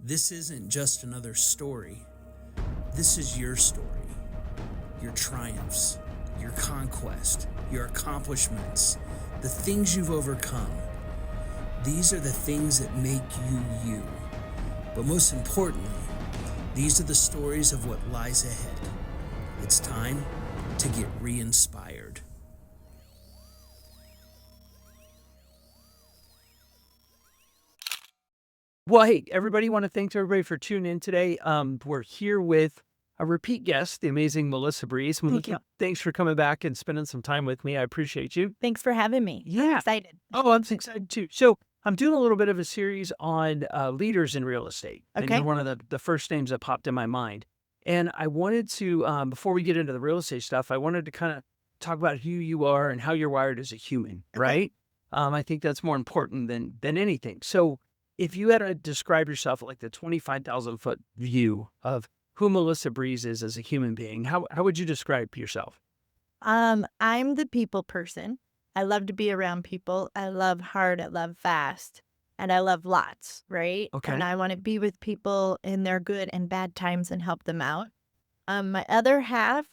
This isn't just another story. This is your story. Your triumphs, your conquest, your accomplishments, the things you've overcome. These are the things that make you you. But most importantly, these are the stories of what lies ahead. It's time to get re-inspired. Well, hey, everybody, want to thank everybody for tuning in today. We're here with a repeat guest, the amazing Melissa Breese. Thank you. Thanks for coming back and spending some time with me. I appreciate you. Thanks for having me. Yeah. Excited. Oh, I'm excited too. So I'm doing a little bit of a series on leaders in real estate. And Okay. you're one of the first names that popped in my mind. And I wanted to, before we get into the real estate stuff, I wanted to kind of talk about who you are and how you're wired as a human, right? I think that's more important than anything. So if you had to describe yourself like the 25,000-foot view of who Melissa Breese is as a human being, how would you describe yourself? I'm the people person. I love to be around people. I love hard. I love fast. And I love lots, right? Okay. And I want to be with people in their good and bad times and help them out. My other half,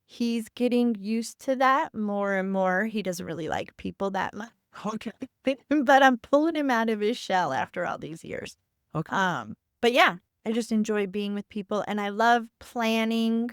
he's getting used to that more and more. He doesn't really like people that much. Okay. But I'm pulling him out of his shell after all these years. Okay. But yeah, I just enjoy being with people, and I love planning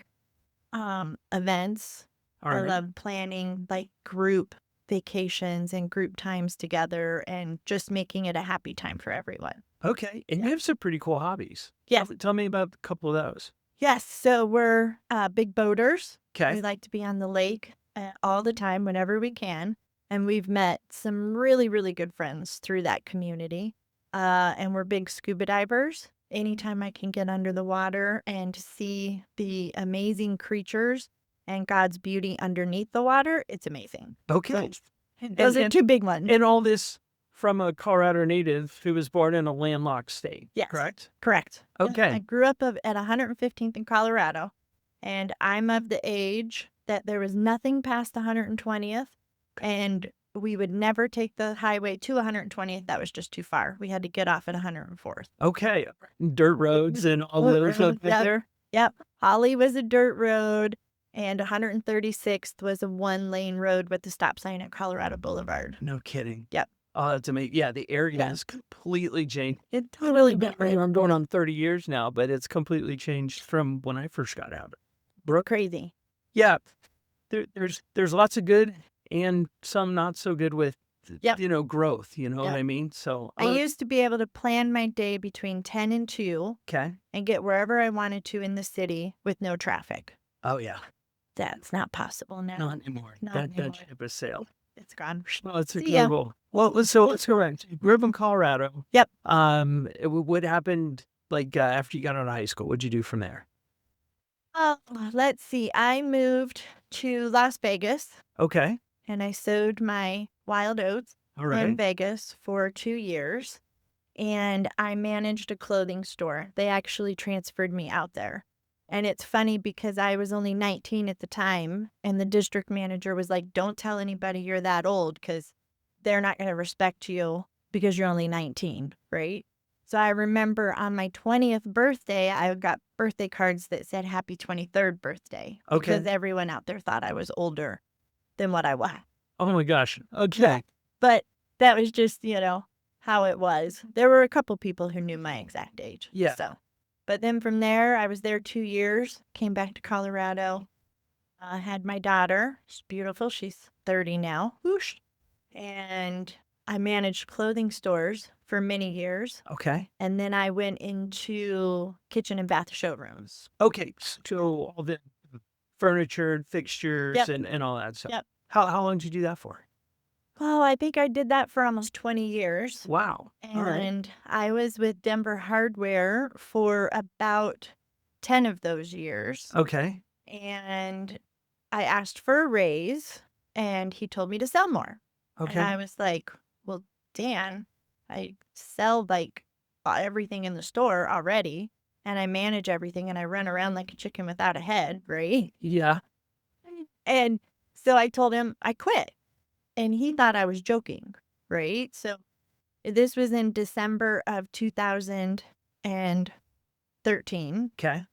events. All right. I love planning like group vacations and group times together and just making it a happy time for everyone. Okay. And you have some pretty cool hobbies. Yes. Tell me about a couple of those. Yes. So we're big boaters. Okay. We like to be on the lake all the time whenever we can. And we've met some really, really good friends through that community. And we're big scuba divers. Anytime I can get under the water and see the amazing creatures and God's beauty underneath the water, it's amazing. Okay. Those are two big ones. And all this from a Colorado native who was born in a landlocked state. Yes. Correct? Correct. Okay. I grew up at 115th in Colorado, and I'm of the age that there was nothing past 120th, and we would never take the highway to 120th. That was just too far. We had to get off at 104th. Okay. Dirt roads and all those. Yep. Holly was a dirt road, and 136th was a one-lane road with the stop sign at Colorado Boulevard. No kidding. Yep. Oh, that's amazing. Yeah, the area has completely changed. It totally been. I'm going on 30 years now, but it's completely changed from when I first got out. Crazy. Yeah. There's lots of good and some not so good with, growth, what I mean? So I used to be able to plan my day between 10 and 2 and get wherever I wanted to in the city with no traffic. Oh, yeah. That's not possible now. Not anymore. That ship has sailed. It's gone. Oh, it's incredible. Well, let's go right. You grew up in Colorado. Yep. What happened after you got out of high school? What'd you do from there? Let's see. I moved to Las Vegas. Okay. And I sowed my wild oats in Vegas for 2 years. And I managed a clothing store. They actually transferred me out there. And it's funny because I was only 19 at the time. And the district manager was like, don't tell anybody you're that old because they're not going to respect you because you're only 19, right? So I remember on my 20th birthday, I got birthday cards that said happy 23rd birthday. Okay. Because everyone out there thought I was older than what I was. Oh my gosh. Okay. But that was just, how it was. There were a couple people who knew my exact age. Yeah. So, but then from there, I was there 2 years, came back to Colorado, had my daughter. She's beautiful. She's 30 now. Whoosh. And I managed clothing stores for many years. Okay. And then I went into kitchen and bath showrooms. Okay. So all the furniture, fixtures, and all that stuff. Yep. How long did you do that for? Well, I think I did that for almost 20 years. Wow. And I was with Denver Hardware for about 10 of those years. Okay. And I asked for a raise, and he told me to sell more. Okay. And I was like, well, Dan, I sell everything in the store already, and I manage everything, and I run around like a chicken without a head, right? Yeah. And so I told him I quit, and he thought I was joking, right? So this was in December of 2000. 2013. Okay.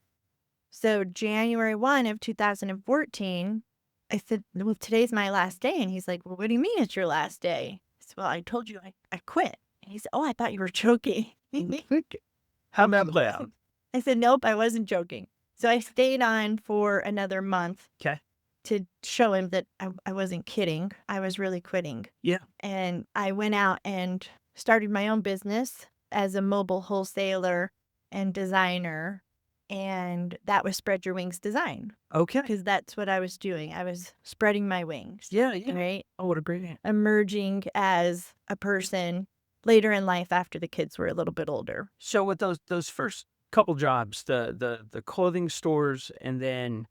So January 1 of 2014, I said, well, today's my last day. And he's like, well, what do you mean it's your last day? I said, well, I told you I quit. And he said, oh, I thought you were joking. How'd that play out? I said, nope, I wasn't joking. So I stayed on for another month Okay. to show him that I wasn't kidding. I was really quitting. Yeah. And I went out and started my own business as a mobile wholesaler and designer. And that was Spread Your Wings Design. Okay. Because that's what I was doing. I was spreading my wings. Yeah. Yeah. Right? Oh, what a great name. Emerging as a person later in life after the kids were a little bit older. So with those first couple jobs, the clothing stores and then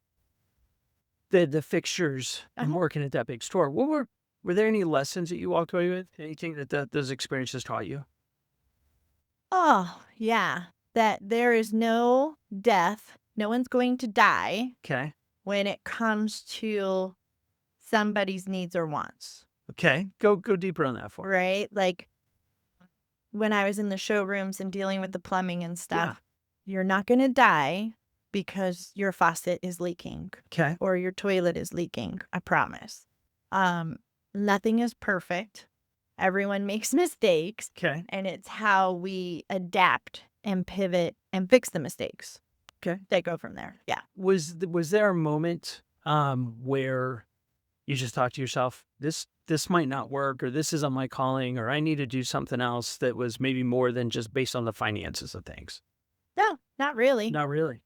the fixtures and working at that big store, were there any lessons that you walked away with? Anything that those experiences taught you? Oh, yeah. That there is no death. No one's going to die Okay. when it comes to somebody's needs or wants. Okay. Go deeper on that for me. Right? Like when I was in the showrooms and dealing with the plumbing and stuff, you're not going to die because your faucet is leaking. Okay. Or your toilet is leaking. I promise. Nothing is perfect. Everyone makes mistakes. Okay. And it's how we adapt and pivot and fix the mistakes. Okay. They go from there. Yeah. Was there a moment where you just thought to yourself, this might not work, or this isn't my calling, or I need to do something else that was maybe more than just based on the finances of things? No, not really. Not really.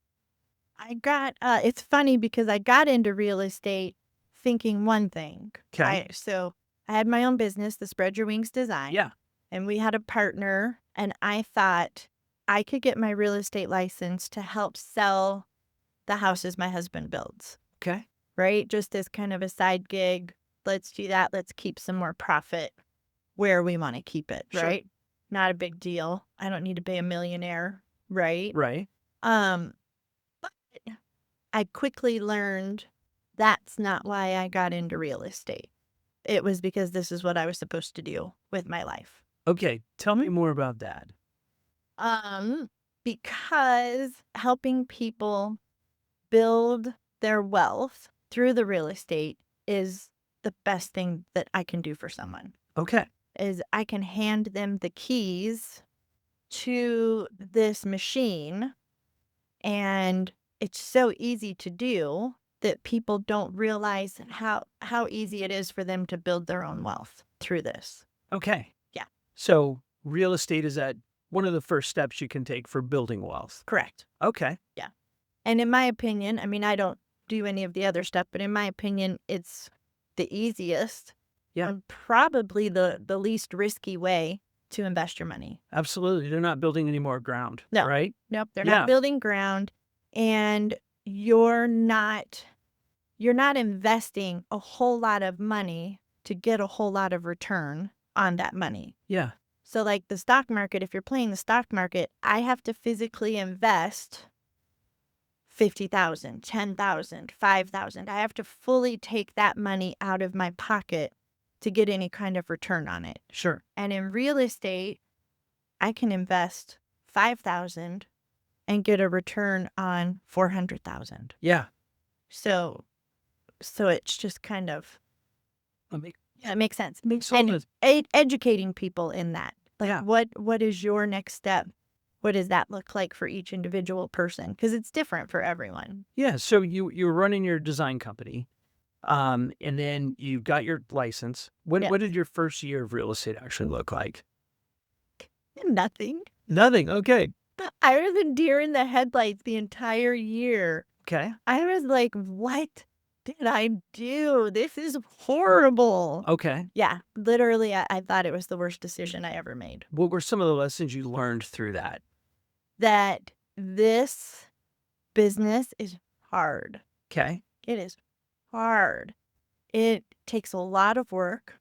I got, it's funny because I got into real estate thinking one thing. Okay. So I had my own business, the Spread Your Wings Design. Yeah. And we had a partner, and I thought I could get my real estate license to help sell the houses my husband builds. Okay. Right? Just as kind of a side gig. Let's do that. Let's keep some more profit where we want to keep it. Sure. Right? Not a big deal. I don't need to be a millionaire. Right? Right. But I quickly learned that's not why I got into real estate. It was because this is what I was supposed to do with my life. Okay. Tell me more about that. Because helping people build their wealth through the real estate is the best thing that I can do for someone. Okay. Is I can hand them the keys to this machine, and it's so easy to do that people don't realize how easy it is for them to build their own wealth through this. Okay. Yeah. So real estate is at one of the first steps you can take for building wealth. Correct. Okay. Yeah. And in my opinion, I mean, I don't do any of the other stuff, but in my opinion, it's the easiest. Yeah. And probably the least risky way to invest your money. Absolutely. They're not building any more ground. No. Right? Nope. They're Yeah. not building ground, and you're not investing a whole lot of money to get a whole lot of return on that money. Yeah. So like the stock market, if you're playing the stock market, I have to physically invest $50,000, $10,000, $5,000. I have to fully take that money out of my pocket to get any kind of return on it. Sure. And in real estate, I can invest $5,000 and get a return on $400,000. Yeah. So it's just kind of, it makes sense. Makes And educating people in that. Like, Yeah. what is your next step? What does that look like for each individual person? Because it's different for everyone. Yeah. So you're running your design company, and then you got your license. What did your first year of real estate actually look like? Nothing. Nothing. Okay. I was a deer in the headlights the entire year. Okay. I was like, what did I do? This is horrible. Okay. Yeah, literally, I thought it was the worst decision I ever made. What were some of the lessons you learned through that? That this business is hard. Okay. It is hard. It takes a lot of work.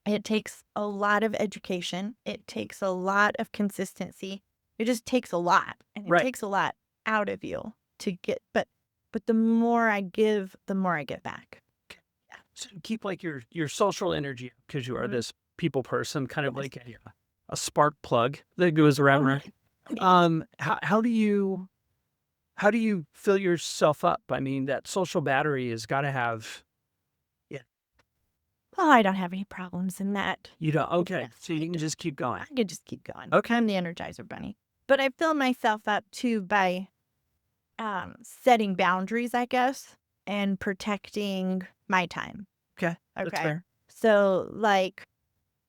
It takes a lot of education. It takes a lot of consistency. It just takes a lot. And it Right. takes a lot out of you to get, but the more I give, the more I get back. So keep like your social energy, because you are Mhm. this people person, kind of Yes. like a spark plug that goes around. Oh, Right? How do you fill yourself up? I mean, that social battery has got to have. Yeah. Oh, I don't have any problems in that. You don't. Okay, Yeah, so you can just keep going. I could just keep going. Okay. I'm the Energizer Bunny. But I fill myself up too by setting boundaries, I guess, and protecting my time. Okay. That's Okay. fair. So, like,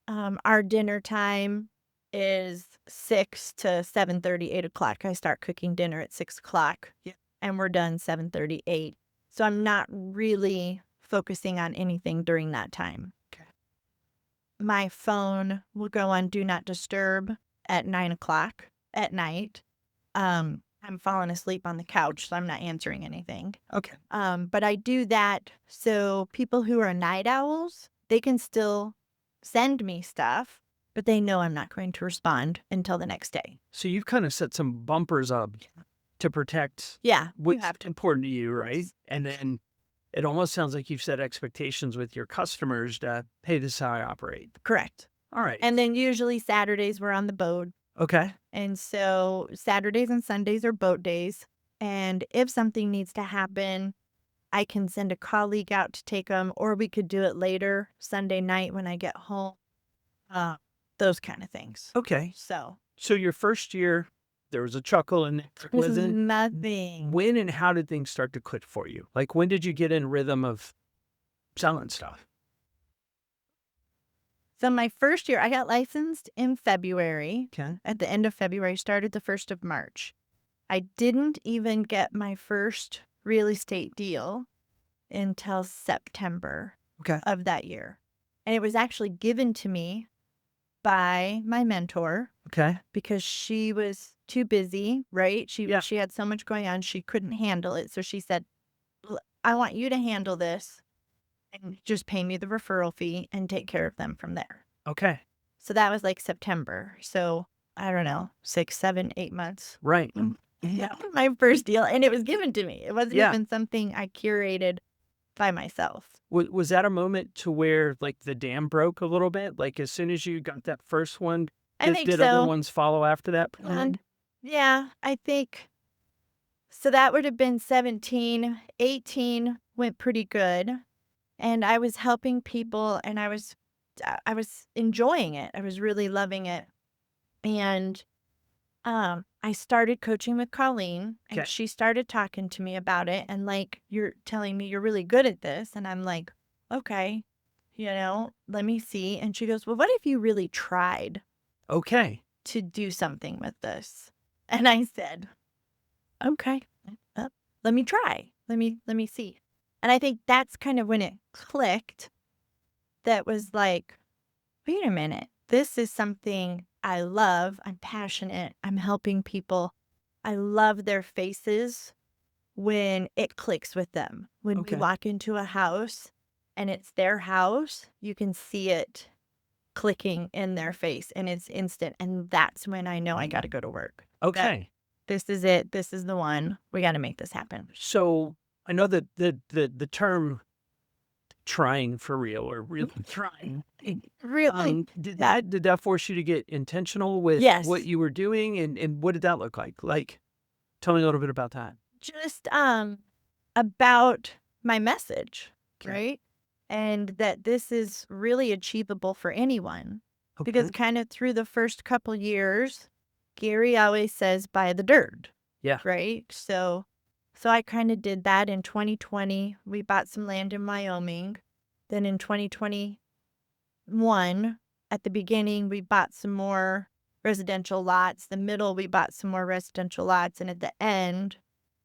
our dinner time is 6 to 7:30, 8 o'clock. I start cooking dinner at 6 o'clock. Yeah. And we're done 7:38. So I'm not really focusing on anything during that time. Okay. My phone will go on Do Not Disturb at 9 o'clock at night. I'm falling asleep on the couch, so I'm not answering anything. Okay. But I do that so people who are night owls, they can still send me stuff, but they know I'm not going to respond until the next day. So you've kind of set some bumpers up to protect Yeah, you what's have to. important to you, right? Yes. And then it almost sounds like you've set expectations with your customers that, hey, this is how I operate. Correct. All right. And then usually Saturdays we're on the boat. Okay. And so Saturdays and Sundays are boat days. And if something needs to happen, I can send a colleague out to take them, or we could do it later Sunday night when I get home. Those kind of things. Okay. So your first year, there was a chuckle in there. this is Wasn't nothing. when and how did things start to click for you? Like, when did you get in rhythm of selling stuff? So my first year, I got licensed in February. Okay. At the end of February, started the 1st of March. I didn't even get my first real estate deal until September Okay. of that year. And it was actually given to me by my mentor Okay. because she was too busy, right? She Yeah. had so much going on, she couldn't handle it. So she said, I want you to handle this and just pay me the referral fee and take care of them from there. Okay. So that was like September. So I don't know, 6, 7, 8 months. Right. Yeah, my first deal. And it was given to me. It wasn't Yeah. even something I curated by myself. Was that a moment to where, like, the dam broke a little bit? Like, as soon as you got that first one, I think did so. other ones follow after that? Yeah, I think so. That would have been 17. 18 went pretty good. And I was helping people and I was enjoying it. I was really loving it. And I started coaching with Colleen and Okay. she started talking to me about it and like, you're telling me you're really good at this. And I'm like, okay, let me see. And she goes, well, what if you really tried Okay. to do something with this? And I said, okay, let me try. Let me see. And I think that's kind of when it clicked. That was like, wait a minute, this is something I love. I'm passionate. I'm helping people. I love their faces when it clicks with them. When Okay. we walk into a house and it's their house, you can see it clicking in their face and it's instant. And that's when I know I got to go to work. Okay. This is it. This is the one. We got to make this happen. So I know that the term trying for real or really trying. Really? Did that force you to get intentional with Yes. what you were doing, and what did that look like? Like, tell me a little bit about that. Just about my message, Okay. right? And that this is really achievable for anyone. Okay. Because kind of through the first couple years, Gary always says buy the dirt. Yeah. Right? So I kind of did that in 2020. We bought some land in Wyoming. Then in 2021, at the beginning, we bought some more residential lots. The middle, we bought some more residential lots. And at the end,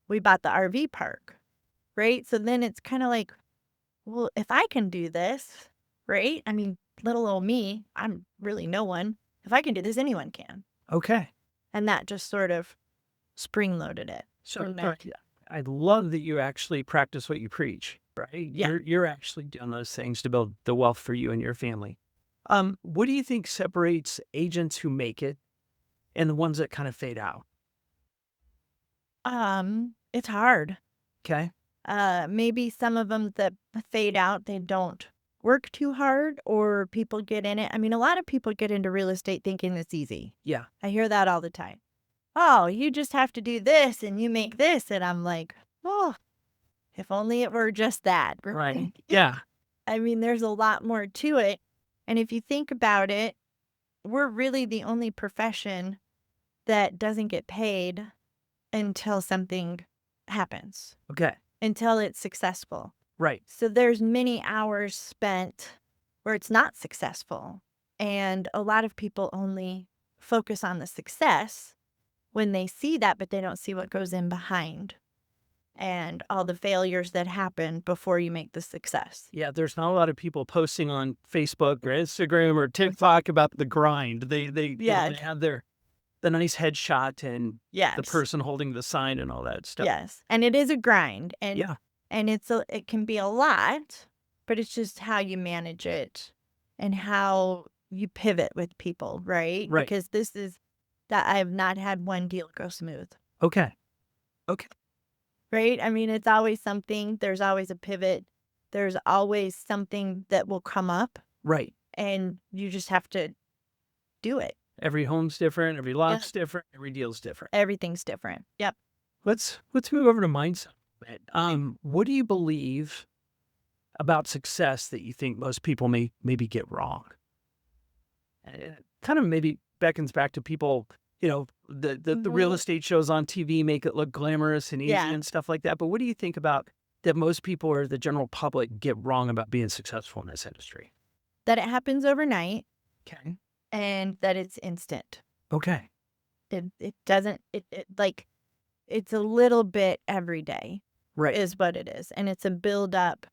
we bought the RV park, right? So then it's kind of like, well, if I can do this, right? I mean, little old me, I'm really no one. If I can do this, anyone can. Okay. And that just sort of spring-loaded it. So I love that you actually practice what you preach, right? Yeah. You're actually doing those things to build the wealth for you and your family. What do you think separates agents who make it and the ones that kind of fade out? It's hard. Okay. Maybe some of them that fade out, they don't work too hard or people get in it. I mean, a lot of people get into real estate thinking it's easy. Yeah. I hear that all the time. oh, you just have to do this and you make this. And I'm like, oh, if only it were just that. Right. Yeah. I mean, there's a lot more to it. And if you think about it, we're really the only profession that doesn't get paid until something happens, Okay. until it's successful. Right. So there's many hours spent where it's not successful. And a lot of people only focus on the success when they see that, but they don't see what goes in behind and all the failures that happen before you make the success. Yeah, there's not a lot of people posting on Facebook or Instagram or TikTok about the grind. They they have the nice headshot and Yes. the person holding the sign and all that stuff. Yes. And it is a grind. And Yeah. and it can be a lot, but it's just how you manage it and how you pivot with people, right? Right. Because this is that I have not had one deal go smooth. Okay. Right? I mean, it's always something. There's always a pivot. There's always something that will come up, Right. and you just have to do it. Every home's different. Every lot's different. Every deal's different. Everything's different. Yep. Let's move over to mindset a bit. What do you believe about success that you think most people maybe get wrong? It kind of maybe beckons back to people, the real estate shows on TV make it look glamorous and easy and stuff like that. But what do you think about that most people or the general public get wrong about being successful in this industry? That it happens overnight Okay. and that it's instant. Okay. It doesn't, like, it's a little bit every day Right. is what it is. And it's a build up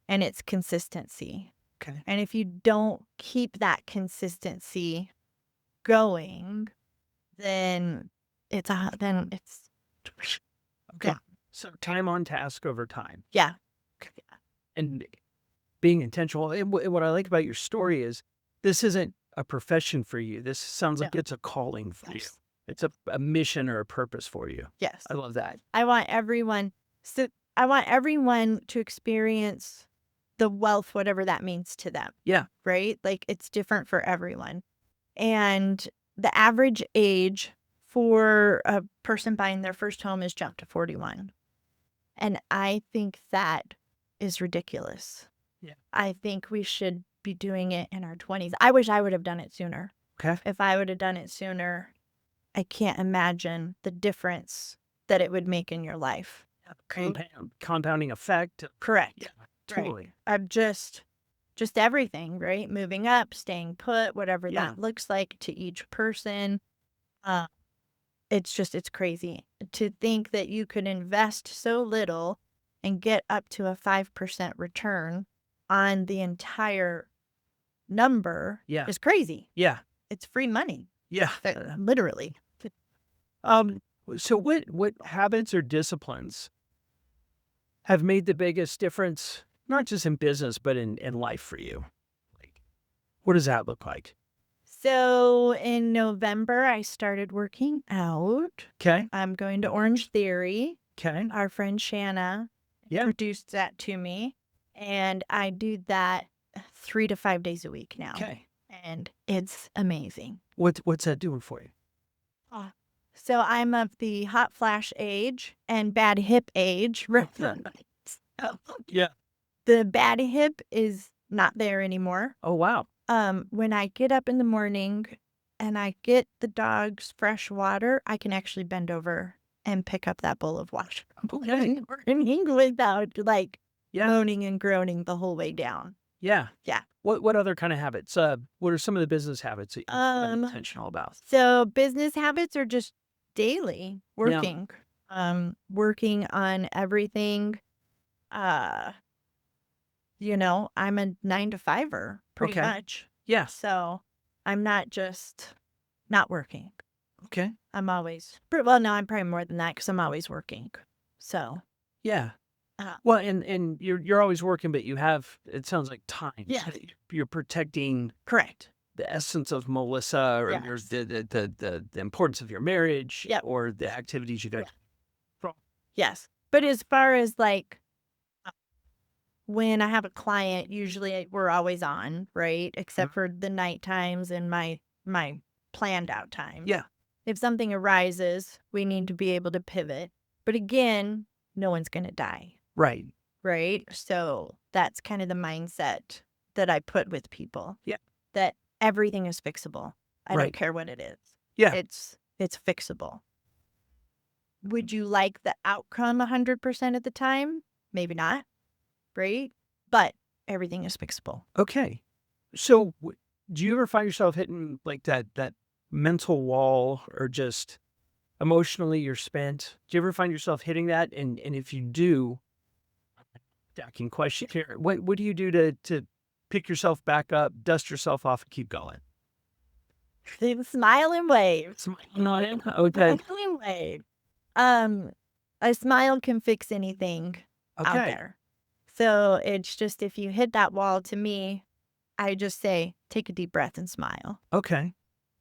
and it's consistency. Okay. And if you don't keep that consistency going, then it's Okay. Yeah. So time on task over time. Yeah. And being intentional. And what I like about your story is this isn't a profession for you. This sounds like it's a calling for you. It's a mission or a purpose for you. Yes. I love that. I want everyone to experience the wealth, whatever that means to them. Yeah. Right? Like, it's different for everyone. And the average age for a person buying their first home is jumped to 41. And I think that is ridiculous. Yeah. I think we should be doing it in our 20s. I wish I would have done it sooner. Okay. If I would have done it sooner, I can't imagine the difference that it would make in your life. Compounding effect. Correct. Yeah, totally. Right. I'm just everything, right? Moving up, staying put, whatever that looks like to each person. It's crazy to think that you could invest so little and get up to a 5% return on the entire number is crazy. Yeah. It's free money. Yeah. Literally. So what habits or disciplines have made the biggest difference, not just in business, but in life for you? Like, what does that look like? So in November, I started working out. Okay. I'm going to Orange Theory. Okay. Our friend Shanna introduced that to me. And I do that 3 to 5 days a week now. Okay. And it's amazing. What's that doing for you? So I'm of the hot flash age and bad hip age. Yeah. The bad hip is not there anymore. Oh, wow. When I get up in the morning and I get the dogs fresh water, I can actually bend over and pick up that bowl of water. Okay. Without moaning and groaning the whole way down. Yeah. Yeah. What other kind of habits? What are some of the business habits that you're intentional about? So business habits are just daily working. Working on everything. I'm a 9 to 5er pretty much. Yeah. So I'm not just not working. Okay. I'm always, well, no, I'm probably more than that because I'm always working. So. Yeah. Well, and you're always working, but you have, it sounds like time. Yeah. You're protecting. Correct. The essence of Melissa or the importance of your marriage or the activities you do. Yes. But as far as when I have a client, usually we're always on, right? Except for the night times and my planned out time. Yeah. If something arises, we need to be able to pivot. But again, no one's going to die. Right. Right. So that's kind of the mindset that I put with people. Yeah. That everything is fixable. I Right. don't care what it is. Yeah. It's fixable. Would you like the outcome 100% of the time? Maybe not. Right. But everything is fixable. Okay. So do you ever find yourself hitting like that mental wall, or just emotionally you're spent? Do you ever find yourself hitting that? And if you do, stacking question here, what do you do to pick yourself back up, dust yourself off, and keep going? Smile and wave. Smile. Okay. Smile and wave. A smile can fix anything out Okay. there. So it's just, if you hit that wall, to me, I just say, take a deep breath and smile, Okay.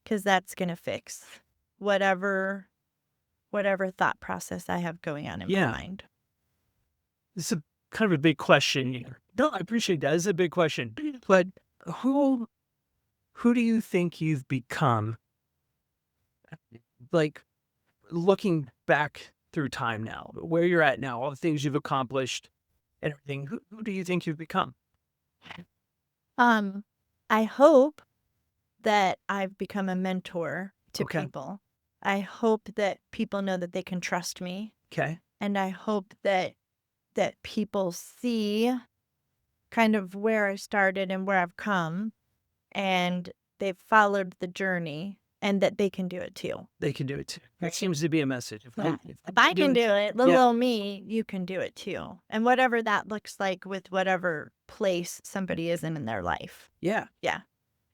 because that's going to fix whatever thought process I have going on in my mind. This is kind of a big question here. No, I appreciate that. It's a big question. But who do you think you've become, like, looking back through time now, where you're at now, all the things you've accomplished and everything? Who do you think you've become? I hope that I've become a mentor to Okay. people. I hope that people know that they can trust me. Okay. And I hope that people see kind of where I started and where I've come, and they've followed the journey, and that they can do it too. They can do it too. That seems to be a message. If I can do it, yeah. little me, you can do it too. And whatever that looks like with whatever place somebody is in their life. Yeah. Yeah.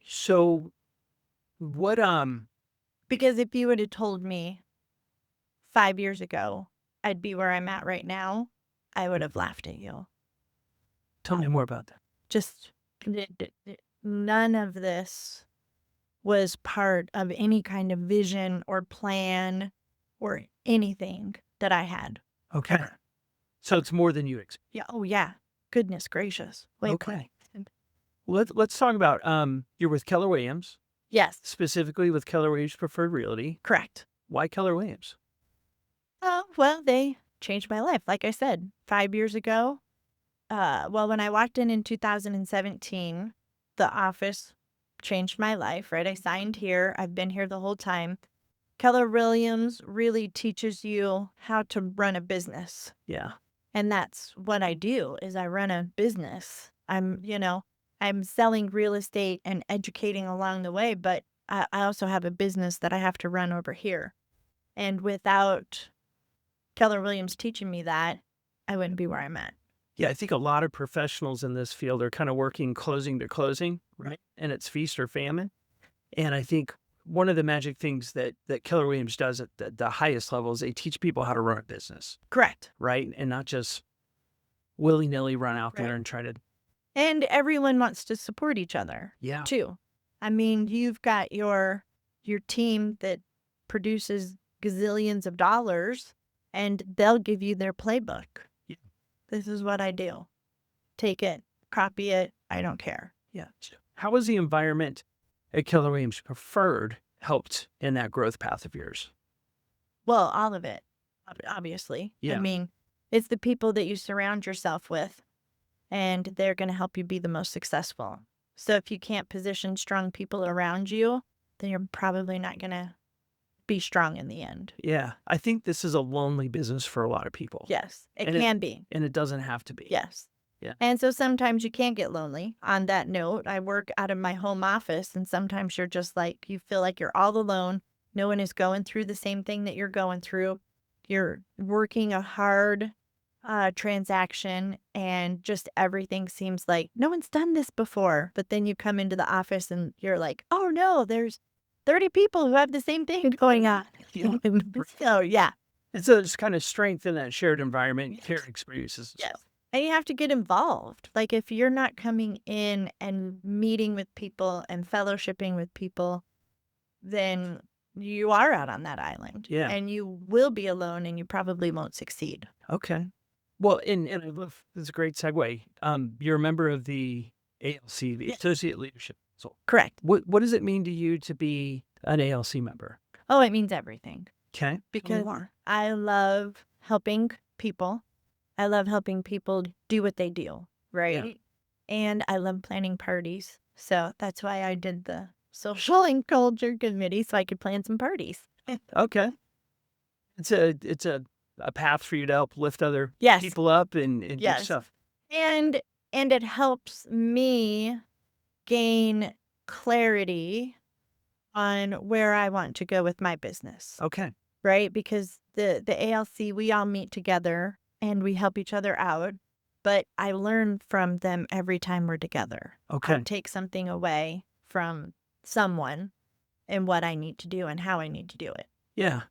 So what, Because if you would have told me 5 years ago I'd be where I'm at right now, I would have laughed at you. tell me more about that. Just none of this was part of any kind of vision or plan or anything that I had. Okay. Ever. So it's more than you expect. Yeah. Oh, yeah. Goodness gracious. Wait, Okay. Let's talk about, you're with Keller Williams, Yes, specifically with Keller Williams Preferred Realty. correct. Why Keller Williams? Oh, well, they changed my life. Like I said, 5 years ago, when I walked in 2017, the office changed my life, right? I signed here. I've been here the whole time. Keller Williams really teaches you how to run a business. Yeah. And that's what I do, is I run a business. I'm selling real estate and educating along the way, but I also have a business that I have to run over here. And without Keller Williams teaching me that, I wouldn't be where I'm at. Yeah, I think a lot of professionals in this field are kind of working closing to closing, right? And it's feast or famine. And I think one of the magic things that Keller Williams does at the highest level is they teach people how to run a business, Correct. right? And not just willy-nilly run out there Right. and try to. And everyone wants to support each other, Yeah. too. I mean, you've got your team that produces gazillions of dollars, and they'll give you their playbook. Yeah. This is what I do. Take it, copy it. I don't care. Yeah. How has the environment at Keller Williams Preferred helped in that growth path of yours? Well, all of it, obviously. Yeah. I mean, it's the people that you surround yourself with, and they're going to help you be the most successful. So if you can't position strong people around you, then you're probably not going to be strong in the end. Yeah. I think this is a lonely business for a lot of people. Yes, it And can be. And it doesn't have to be. Yes. Yeah. And so sometimes you can get lonely. On that note, I work out of my home office, and sometimes you're just like, you feel like you're all alone. No one is going through the same thing that you're going through. You're working a hard transaction, and just everything seems like no one's done this before. But then you come into the office and you're like, oh no, there's 30 people who have the same thing going on. Yeah. So yeah. And so there's kind of strength in that shared environment, shared experiences. Yes. And you have to get involved. Like, if you're not coming in and meeting with people and fellowshipping with people, then you are out on that island. Yeah. And you will be alone, and you probably won't succeed. Okay. Well, and I love, this is a great segue. You're a member of the ALC, the Yes. Associate Leadership Council. Correct. What does it mean to you to be an ALC member? Oh, it means everything. Okay. Because I love helping people. I love helping people do what they do, right? Yeah. And I love planning parties. So that's why I did the social and culture committee, so I could plan some parties. Okay. It's a path for you to help lift other Yes. people up and do Yes. stuff. And it helps me gain clarity on where I want to go with my business. Okay. Right? Because the ALC, we all meet together and we help each other out. But I learn from them every time we're together. Okay. I take something away from someone and what I need to do and how I need to do it. Yeah.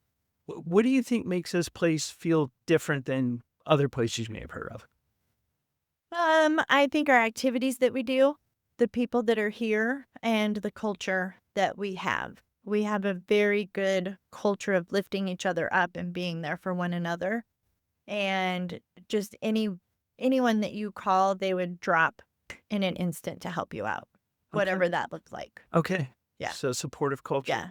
What do you think makes this place feel different than other places you may have heard of? I think our activities that we do, the people that are here, and the culture that we have. We have a very good culture of lifting each other up and being there for one another. And just anyone that you call, they would drop in an instant to help you out, whatever that looked like. Okay. Yeah. So supportive culture. Yeah,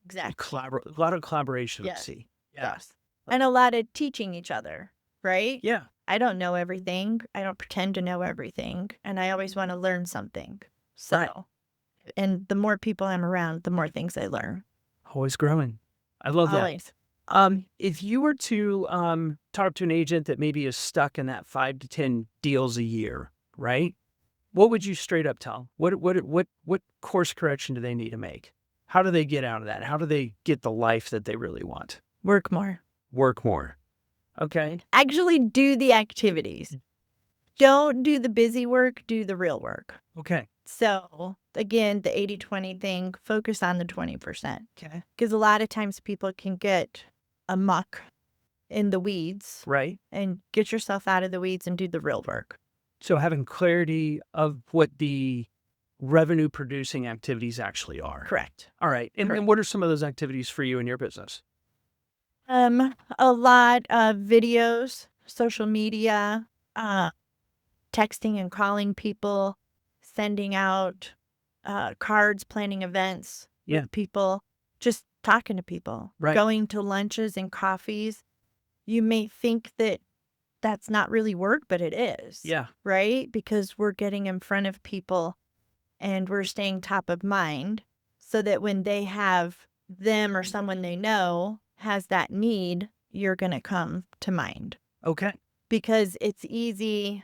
exactly. A lot of collaboration. Yeah. I see. Yeah. Yes. And a lot of teaching each other, right? Yeah. I don't know everything. I don't pretend to know everything. And I always want to learn something. So, Right. and the more people I'm around, the more things I learn. Always growing. I love that. Always. If you were to talk to an agent that maybe is stuck in that 5 to 10 deals a year, right? What would you straight up tell? What course correction do they need to make? How do they get out of that? How do they get the life that they really want? Work more. Work more. Okay. Actually do the activities. Don't do the busy work, do the real work. Okay. So again, the 80-20 thing, focus on the 20%. Okay. Because a lot of times people can get amok in the weeds. Right. And get yourself out of the weeds and do the real work. So having clarity of what the revenue producing activities actually are. Correct. All right. And what are some of those activities for you in your business? A lot of videos, social media, texting and calling people, sending out cards, planning events with people, just talking to people, going to lunches and coffees. You may think that that's not really work, but it is. Yeah. Right? Because we're getting in front of people and we're staying top of mind so that when they have them or someone they know has that need, you're going to come to mind. Okay. Because it's easy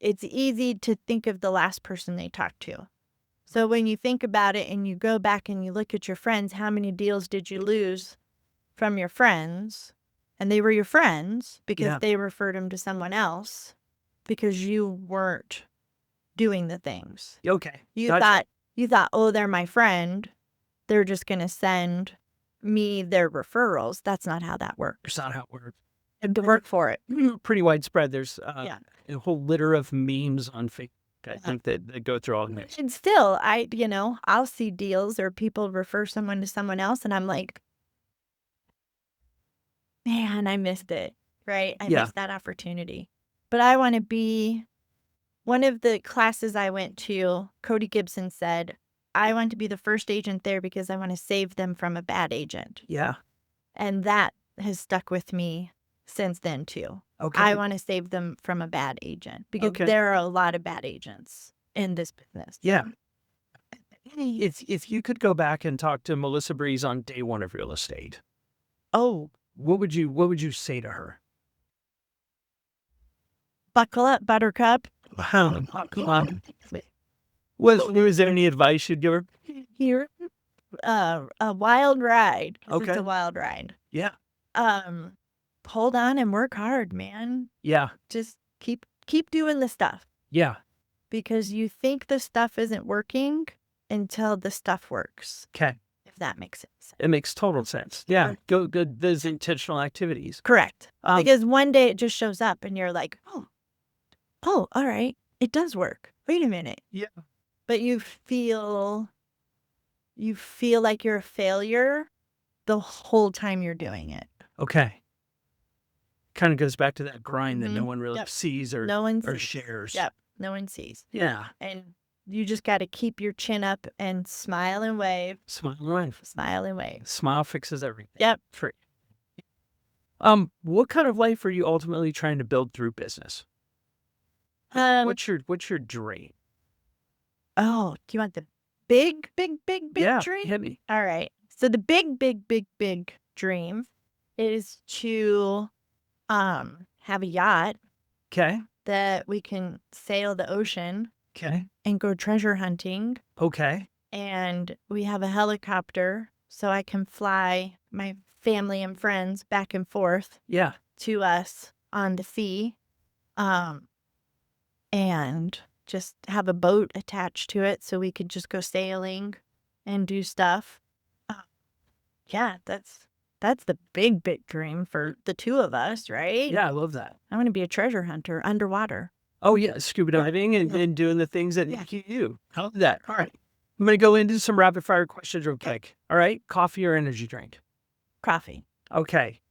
to think of the last person they talked to. So when you think about it and you go back and you look at your friends, how many deals did you lose from your friends? And they were your friends because they referred them to someone else because you weren't doing the things. Okay. You thought, oh, they're my friend. They're just going to send me their referrals. That's not how that works. That's not how it works. And to work for it. Pretty widespread. There's a whole litter of memes on Facebook, I think, that go through all of this. And still, I'll see deals or people refer someone to someone else and I'm like, man, I missed it, right? I missed that opportunity. But I want to be, one of the classes I went to, Cody Gibson said, I want to be the first agent there because I want to save them from a bad agent. Yeah. And that has stuck with me since then too. Okay. I want to save them from a bad agent because there are a lot of bad agents in this business. Yeah. If you could go back and talk to Melissa Breese on day one of real estate, what would you say to her? Buckle up, Buttercup. Buckle up. Was there any advice you'd give her? Here, a wild ride. Okay. It's a wild ride. Yeah. Hold on and work hard, man. Yeah. Just keep doing the stuff. Yeah. Because you think the stuff isn't working until the stuff works. Okay. If that makes sense. It makes total sense. Yeah. Go those intentional activities. Correct. Because one day it just shows up and you're like, oh, all right. It does work. Wait a minute. Yeah. But you feel like you're a failure the whole time you're doing it. Okay. Kind of goes back to that grind that no one really sees or no one or sees. shares. Yep. No one sees. Yeah. And you just got to keep your chin up and smile and wave. Smile and wave. Smile and wave. Smile fixes everything. Yep. Free. What kind of life are you ultimately trying to build through business? What's your dream? Oh, do you want the big Yeah, dream? hit me. All right. So the big dream is to have a yacht Okay. that we can sail the ocean Okay. and go treasure hunting. Okay. And we have a helicopter so I can fly my family and friends back and forth Yeah. to us on the sea. And just have a boat attached to it so we could just go sailing and do stuff. Yeah, that's the big dream for the two of us, right? Yeah, I love that. I want to be a treasure hunter underwater. Oh, yeah, scuba diving and doing the things that Yeah. you do. I love that. All right. I'm going to go into some rapid fire questions real quick. All right. Coffee or energy drink? Coffee. Okay.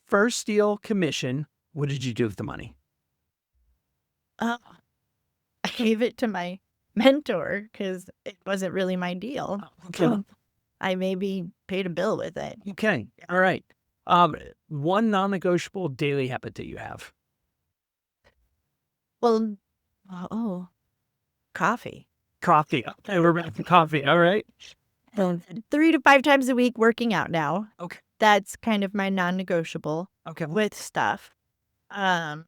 First deal commission. What did you do with the money? I gave it to my mentor because it wasn't really my deal. Okay. So I maybe paid a bill with it. Okay. All right. One non-negotiable daily habit that you have. Well, coffee. Coffee. Okay, we're back to coffee. All right. 3 to 5 times a week working out now. Okay. That's kind of my non-negotiable Okay. with stuff. And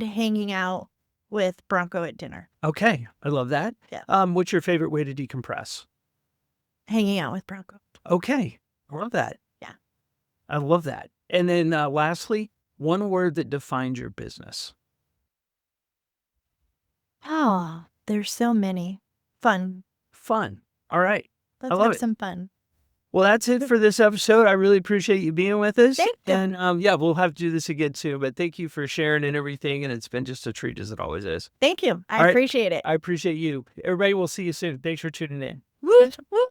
hanging out with Bronco at dinner. Okay. I love that. Yeah. What's your favorite way to decompress? Hanging out with Bronco. Okay. I love that. Yeah. I love that. And then lastly, one word that defines your business. Oh, there's so many. Fun. Fun. All right. Let's love have it. some fun. Well, that's it for this episode. I really appreciate you being with us. Thank you. And yeah, we'll have to do this again soon. But thank you for sharing and everything. And it's been just a treat as it always is. Thank you. All right. I appreciate it. I appreciate you. Everybody, we'll see you soon. Thanks for tuning in. Woo, woo.